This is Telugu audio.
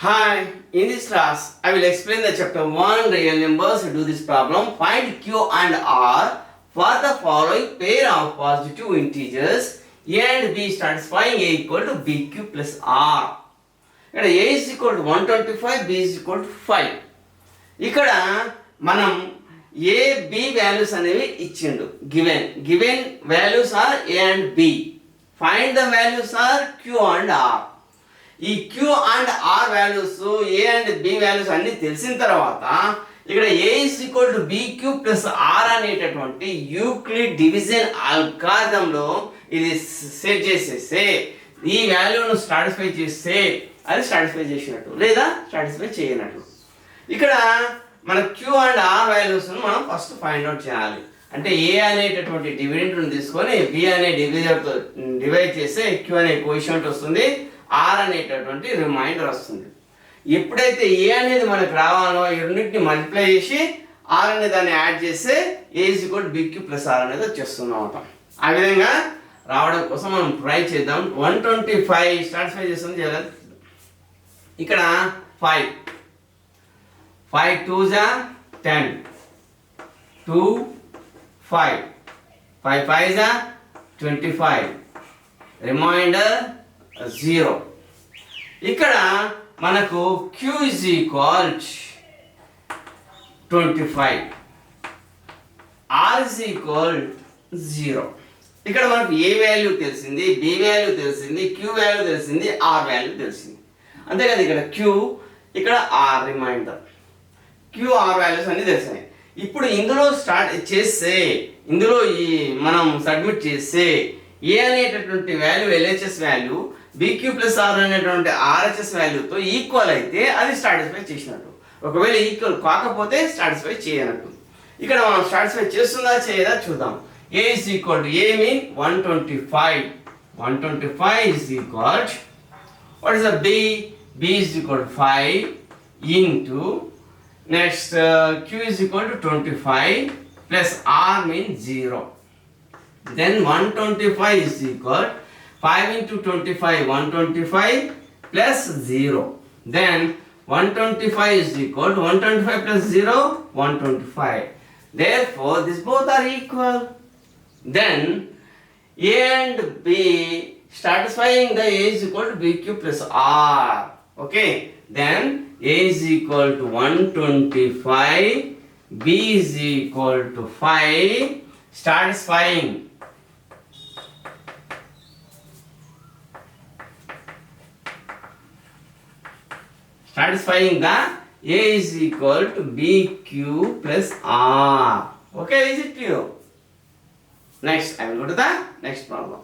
Hi, in this class, I will explain the chapter 1 real numbers. Do this problem. Find Q and R for the following pair of positive integers A and B satisfying A equal to BQ plus R. ఇక్కడ A is equal to 125, B is equal to 5. ఇక్కడ మనం A, B values అనేవి ఇచ్చిండు. Given values are A and B. Find the values are Q and R. ఈ Q and R values A and B values అన్ని తెలిసిన తర్వాత ఇక్కడ A is equal to BQ plus R అనేటటువంటి యూక్లిడ్ డివిజన్ అల్గారిథంలో ఇది సెట్ చేసేస్తే ఈ వాల్యూను సాటిస్ఫై చేస్తే అది సాటిస్ఫై చేసినట్టు లేదా సాటిస్ఫై చేయనట్టు. ఇక్కడ మన Q అండ్ R వాల్యూస్ను మనం ఫస్ట్ ఫైండ్ అవుట్ చేయాలి. అంటే A అనేటటువంటి డివిడెంట్ను తీసుకొని B అనే డివిజర్తో డివైడ్ చేస్తే Q అనే కోఎఫిషియంట్ వస్తుంది, R అనేటటువంటి రిమైండర్ వస్తుంది. ఎప్పుడైతే A అనేది మనకు రావాలో ఈ రెండింటిని మల్టిప్లై చేసి R అనే దాన్ని యాడ్ చేస్తే A is equal to BQ plus R అనేది వచ్చేస్తుంది అన్నమాట. ఆ విధంగా రావడం కోసం మనం ట్రై చేద్దాం. 125 సాటిస్ఫై చేస్తుంది చేయాలి. ఇక్కడ 5 2 10 2 5 5 5 25 రిమైండర్ 0. ఇక్కడ మనకు Q is equal 25, R is equal 0. ఇక్కడ మనకు A వాల్యూ తెలిసింది, B వాల్యూ తెలిసింది, Q వాల్యూ తెలిసింది, R వాల్యూ తెలిసింది. అంతే కదా, ఇక్కడ Q ఇక్కడ R remainder, Q R values అన్ని తెలిసినాయి. ఇప్పుడు ఇందులో స్టార్ట్ చేస్తే ఇందులో ఈ మనం సబ్మిట్ చేస్తే A అనేటటువంటి value LHS value BQ plus R అనేటువంటి RHS వాల్యూతో ఈక్వల్ అయితే అది సాటిస్ఫై చేసినట్టు. ఒకవేళ ఈక్వల్ కాకపోతే సాటిస్ఫై చేయనట్టు. ఇక్కడ మనం సాటిస్ఫై చేస్తుందా చేయదా చూద్దాం. A is equal to A mean 125. 125 is equal to, what is the B? B is equal to 5 into next Q is equal to 25 plus R means 0. Then 125 is equal 5 into 25 125 plus 0. Then 125 is equal to 125 plus 0 125. Therefore these both are equal. Then A and B satisfying the A is equal to BQ plus R. Okay. Then A is equal to 125, B is equal to 5, satisfying the A is equal to BQ plus R. Okay, is it clear? Next, I will go to the next problem.